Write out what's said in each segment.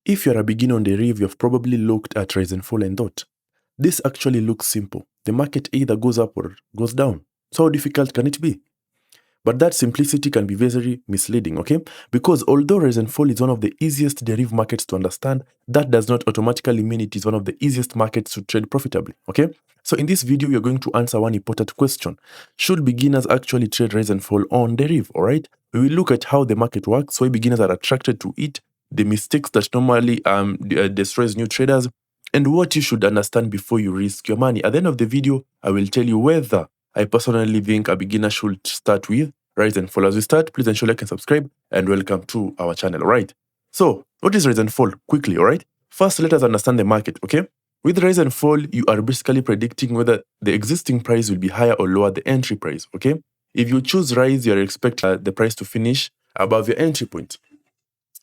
If you're a beginner on Deriv, you've probably looked at rise and fall and thought, this actually looks simple. The market either goes up or goes down. So how difficult can it be? But that simplicity can be very misleading, okay? Because although rise and fall is one of the easiest Deriv markets to understand, that does not automatically mean it is one of the easiest markets to trade profitably, okay? So in this video, you're going to answer one important question. Should beginners actually trade rise and fall on Deriv, all right? We will look at how the market works, why beginners are attracted to it, the mistakes that normally destroys new traders, and what you should understand before you risk your money. At the end of the video, I will tell you whether I personally think a beginner should start with rise and fall. As we start, please ensure like and subscribe, and welcome to our channel, all right? So, what is rise and fall? Quickly, all right? First, let us understand the market, okay? With rise and fall, you are basically predicting whether the existing price will be higher or lower the entry price, okay? If you choose rise, you are expecting the price to finish above your entry point.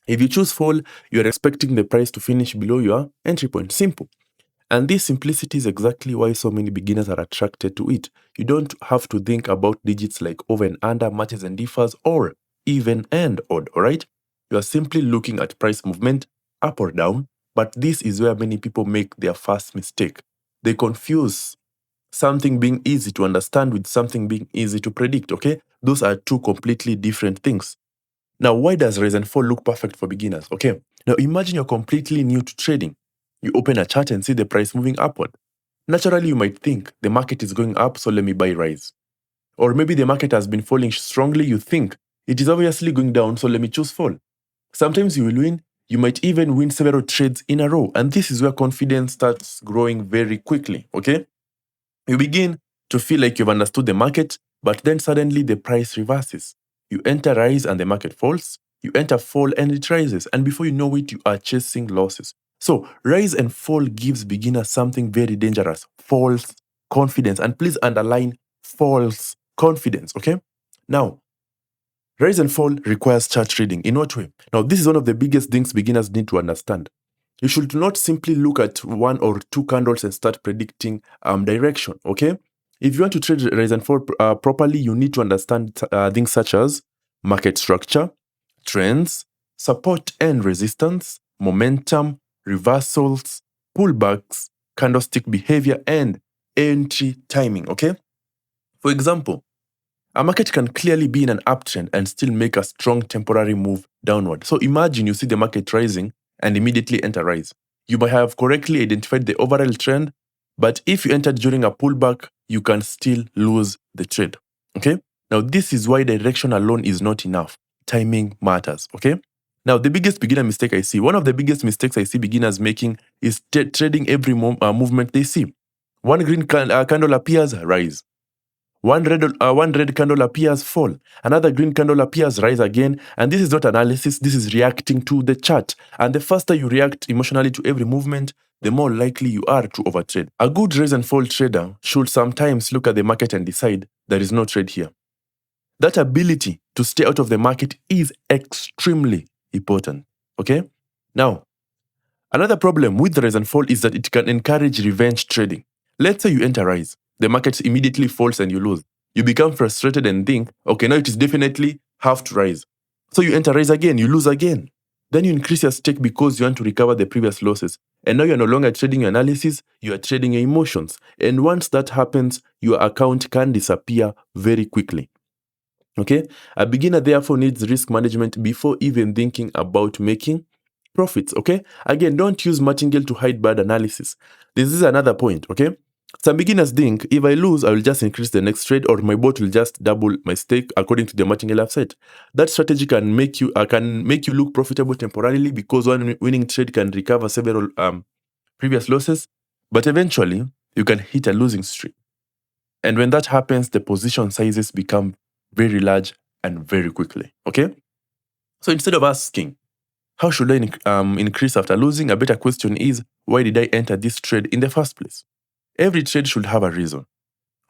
If you choose fall, you are expecting the price to finish below your entry point. Simple. And this simplicity is exactly why so many beginners are attracted to it. You don't have to think about digits like over and under, matches and differs, or even and odd, alright? You are simply looking at price movement up or down, but this is where many people make their first mistake. They confuse something being easy to understand with something being easy to predict, okay? Those are two completely different things. Now, why does rise and fall look perfect for beginners? Okay, now imagine you're completely new to trading. You open a chart and see the price moving upward. Naturally, you might think the market is going up, so let me buy rise. Or maybe the market has been falling strongly, you think it is obviously going down, so let me choose fall. Sometimes you will win, you might even win several trades in a row, and this is where confidence starts growing very quickly, okay? You begin to feel like you've understood the market, but then suddenly the price reverses. You enter rise and the market falls. You enter fall and it rises. And before you know it, you are chasing losses. So rise and fall gives beginners something very dangerous, false confidence. And please underline false confidence, okay? Now, rise and fall requires chart reading. In what way? Now, this is one of the biggest things beginners need to understand. You should not simply look at one or two candles and start predicting direction, okay? If you want to trade rise and fall properly, you need to understand things such as market structure, trends, support and resistance, momentum, reversals, pullbacks, candlestick behavior, and entry timing, okay? For example, a market can clearly be in an uptrend and still make a strong temporary move downward. So imagine you see the market rising and immediately enter rise. You might have correctly identified the overall trend, but if you entered during a pullback, you can still lose the trade, okay? Now, this is why direction alone is not enough. Timing matters, okay? Now, the biggest beginner mistake I see, one of the biggest mistakes I see beginners making is trading every movement they see. One green candle appears, rise. One red candle appears, fall. Another green candle appears, rise again. And this is not analysis, this is reacting to the chart. And the faster you react emotionally to every movement, the more likely you are to overtrade. A good rise and fall trader should sometimes look at the market and decide there is no trade here. That ability to stay out of the market is extremely important, okay? Now, another problem with rise and fall is that it can encourage revenge trading. Let's say you enter rise. The market immediately falls and you lose. You become frustrated and think, okay, now it is definitely have to rise. So you enter rise again, you lose again. Then you increase your stake because you want to recover the previous losses. And now you're no longer trading your analysis, you are trading your emotions. And once that happens, your account can disappear very quickly. Okay? A beginner therefore needs risk management before even thinking about making profits, okay? Again, don't use martingale to hide bad analysis. This is another point, okay? Some beginners think, if I lose, I will just increase the next trade or my bot will just double my stake according to the martingale I've set. That strategy can make you look profitable temporarily because one winning trade can recover several previous losses, but eventually you can hit a losing streak. And when that happens, the position sizes become very large and very quickly, okay? So instead of asking, how should I increase after losing? A better question is, why did I enter this trade in the first place? Every trade should have a reason,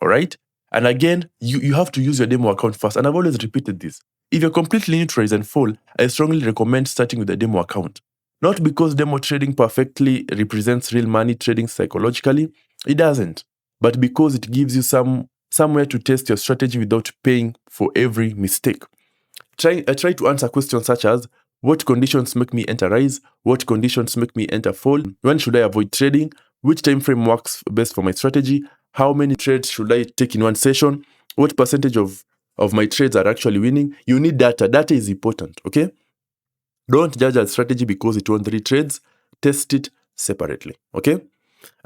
all right? And again, you have to use your demo account first. And I've always repeated this. If you're completely new to rise and fall, I strongly recommend starting with a demo account. Not because demo trading perfectly represents real money trading psychologically. It doesn't. But because it gives you somewhere to test your strategy without paying for every mistake. Try to answer questions such as, What conditions make me enter rise? What conditions make me enter fall? When should I avoid trading? Which time frame works best for my strategy? How many trades should I take in one session? What percentage of my trades are actually winning? You need data. Data is important, okay? Don't judge a strategy because it won 3 trades. Test it separately, okay?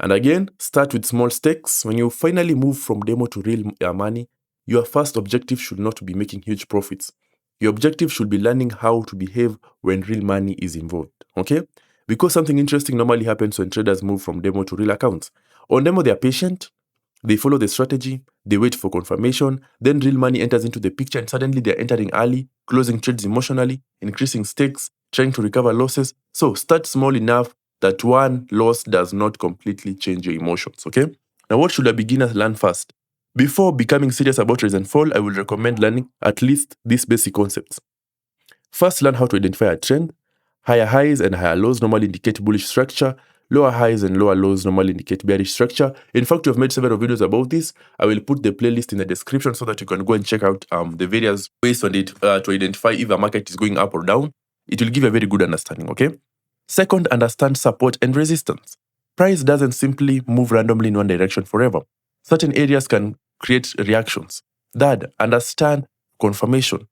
And again, start with small stakes. When you finally move from demo to real money, your first objective should not be making huge profits. Your objective should be learning how to behave when real money is involved, okay? Because something interesting normally happens when traders move from demo to real accounts. On demo, they are patient, they follow the strategy, they wait for confirmation, then real money enters into the picture and suddenly they're entering early, closing trades emotionally, increasing stakes, trying to recover losses. So start small enough that one loss does not completely change your emotions, okay? Now, what should a beginner learn first? Before becoming serious about rise and fall, I will recommend learning at least these basic concepts. First, learn how to identify a trend. Higher highs and higher lows normally indicate bullish structure. Lower highs and lower lows normally indicate bearish structure. In fact, we've made several videos about this. I will put the playlist in the description so that you can go and check out the various ways on it to identify if a market is going up or down. It will give a very good understanding, okay? Second, understand support and resistance. Price doesn't simply move randomly in one direction forever. Certain areas can create reactions. Third, understand confirmation.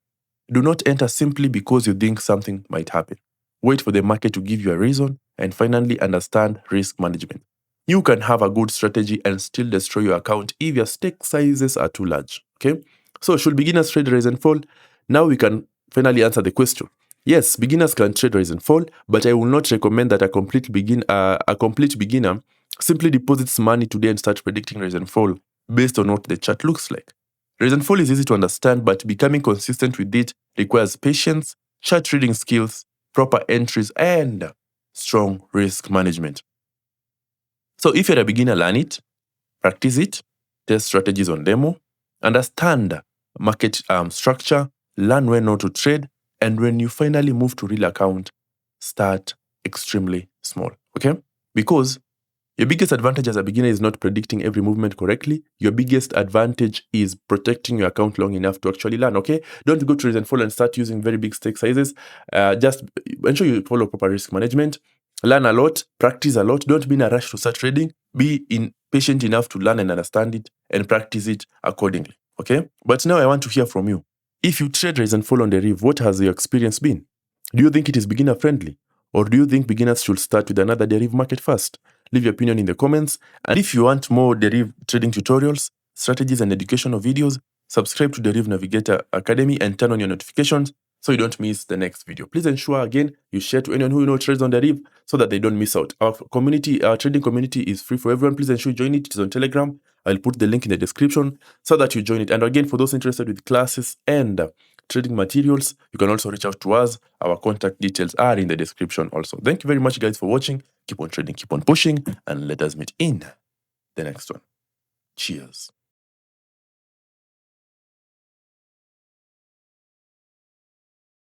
Do not enter simply because you think something might happen. Wait for the market to give you a reason, and finally understand risk management. You can have a good strategy and still destroy your account if your stake sizes are too large, okay? So should beginners trade rise and fall? Now we can finally answer the question. Yes, beginners can trade rise and fall, but I will not recommend that a complete beginner simply deposits money today and start predicting rise and fall based on what the chart looks like. Rise and fall is easy to understand, but becoming consistent with it requires patience, chart reading skills, proper entries, and strong risk management. So if you're a beginner, learn it, practice it, test strategies on demo, understand market structure, learn when not to trade, and when you finally move to real account, start extremely small, okay? Because your biggest advantage as a beginner is not predicting every movement correctly. Your biggest advantage is protecting your account long enough to actually learn, okay? Don't go to rise and fall and start using very big stake sizes. Just ensure you follow proper risk management. Learn a lot, practice a lot. Don't be in a rush to start trading. Be patient enough to learn and understand it and practice it accordingly, okay? But now I want to hear from you. If you trade rise and fall on Deriv, what has your experience been? Do you think it is beginner friendly? Or do you think beginners should start with another Deriv market first? Leave your opinion in the comments. And if you want more Deriv trading tutorials, strategies, and educational videos, subscribe to Deriv Navigator Academy and turn on your notifications so you don't miss the next video. Please ensure, again, you share to anyone who you know trades on Deriv so that they don't miss out. Our trading community is free for everyone. Please ensure you join it. It is on Telegram. I'll put the link in the description so that you join it. And again, for those interested with classes and trading materials, you can also reach out to us. Our contact details are in the description also. Thank you very much, guys, for watching. Keep on trading, keep on pushing, and let us meet in the next one. Cheers.